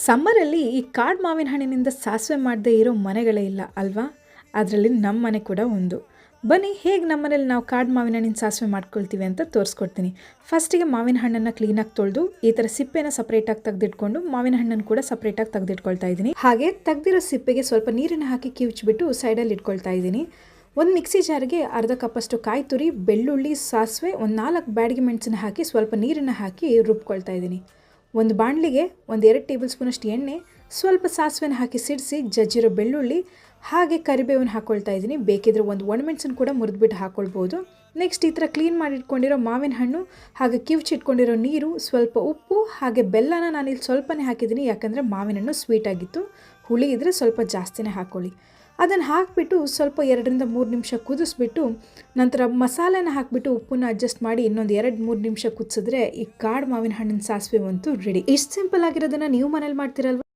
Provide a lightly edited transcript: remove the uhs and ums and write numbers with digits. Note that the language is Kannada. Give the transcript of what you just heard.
ಸಮ್ಮರಲ್ಲಿ ಈ ಕಾಡು ಮಾವಿನ ಹಣ್ಣಿನಿಂದ ಸಾಸಿವೆ ಮಾಡದೇ ಇರೋ ಮನೆಗಳೇ ಇಲ್ಲ ಅಲ್ವಾ? ಅದರಲ್ಲಿ ನಮ್ಮ ಮನೆ ಕೂಡ ಒಂದು. ಬನ್ನಿ ಹೇಗೆ ನಮ್ಮನೇಲಿ ನಾವು ಕಾಡು ಮಾವಿನ ಹಣ್ಣಿನ ಸಾಸಿವೆ ಮಾಡ್ಕೊಳ್ತೀವಿ ಅಂತ ತೋರಿಸ್ಕೊಡ್ತೀನಿ. ಫಸ್ಟಿಗೆ ಮಾವಿನ ಹಣ್ಣನ್ನು ಕ್ಲೀನಾಗಿ ತೊಳೆದು ಈ ಥರ ಸಿಪ್ಪೆನ ಸಪ್ರೇಟಾಗಿ ತೆಗೆದಿಟ್ಕೊಂಡು ಮಾವಿನ ಹಣ್ಣನ್ನು ಕೂಡ ಸಪ್ರೇಟಾಗಿ ತೆಗೆದಿಟ್ಕೊಳ್ತಾ ಇದ್ದೀನಿ. ಹಾಗೆ ತೆಗೆದಿರೋ ಸಿಪ್ಪೆಗೆ ಸ್ವಲ್ಪ ನೀರನ್ನು ಹಾಕಿ ಕಿವುಚ್ಬಿಟ್ಟು ಸೈಡಲ್ಲಿ ಇಟ್ಕೊಳ್ತಾ ಇದ್ದೀನಿ. ಒಂದು ಮಿಕ್ಸಿ ಜಾರ್ಗೆ ಅರ್ಧ ಕಪ್ಪಷ್ಟು ಕಾಯಿ ತುರಿ, ಬೆಳ್ಳುಳ್ಳಿ, ಸಾಸಿವೆ, ಒಂದು 4 ಬ್ಯಾಡಗಿ ಮೆಣಸನ್ನ ಹಾಕಿ ಸ್ವಲ್ಪ ನೀರನ್ನು ಹಾಕಿ ರುಬ್ಕೊಳ್ತಾ ಇದ್ದೀನಿ. ಒಂದು ಬಾಣಲಿಗೆ 1-2 ಟೇಬಲ್ ಸ್ಪೂನಷ್ಟು ಎಣ್ಣೆ, ಸ್ವಲ್ಪ ಸಾಸಿವೆನ ಹಾಕಿ ಸಿಡಿಸಿ ಜಜ್ಜಿರೋ ಬೆಳ್ಳುಳ್ಳಿ ಹಾಗೆ ಕರಿಬೇವನ್ನು ಹಾಕ್ಕೊಳ್ತಾ ಇದ್ದೀನಿ. ಬೇಕಿದ್ರೆ ಒಂದು ಒಣಮೆಣಸನ್ನು ಕೂಡ ಮುರಿದ್ಬಿಟ್ಟು ಹಾಕ್ಕೊಳ್ಬೋದು. ನೆಕ್ಸ್ಟ್ ಈ ಥರ ಕ್ಲೀನ್ ಮಾಡಿ ಇಟ್ಕೊಂಡಿರೋ ಮಾವಿನ ಹಣ್ಣು ಹಾಗೆ ಕಿವುಚಿಟ್ಕೊಂಡಿರೋ ನೀರು, ಸ್ವಲ್ಪ ಉಪ್ಪು ಹಾಗೆ ಬೆಲ್ಲನ ನಾನಿಲ್ಲಿ ಸ್ವಲ್ಪನೇ ಹಾಕಿದ್ದೀನಿ, ಯಾಕಂದರೆ ಮಾವಿನ ಹಣ್ಣು ಸ್ವೀಟ್ ಆಗಿತ್ತು. ಹುಳಿ ಇದ್ದರೆ ಸ್ವಲ್ಪ ಜಾಸ್ತಿನೇ ಹಾಕ್ಕೊಳ್ಳಿ. ಅದನ್ನು ಹಾಕಿಬಿಟ್ಟು ಸ್ವಲ್ಪ 2-3 ನಿಮಿಷ ಕುದಿಸ್ಬಿಟ್ಟು ನಂತರ ಮಸಾಲೆನ ಹಾಕಿಬಿಟ್ಟು ಉಪ್ಪನ್ನ ಅಡ್ಜಸ್ಟ್ ಮಾಡಿ ಇನ್ನೊಂದು 2-3 ನಿಮಿಷ ಕುದಿಸಿದ್ರೆ ಈ ಕಾಡು ಮಾವಿನ ಹಣ್ಣಿನ ಸಾಸಿವೆ ಅಂತೂ ರೆಡಿ. ಇಷ್ಟು ಸಿಂಪಲ್ ಆಗಿರೋದನ್ನು ನೀವು ಮನೇಲಿ ಮಾಡ್ತೀರಲ್ವ?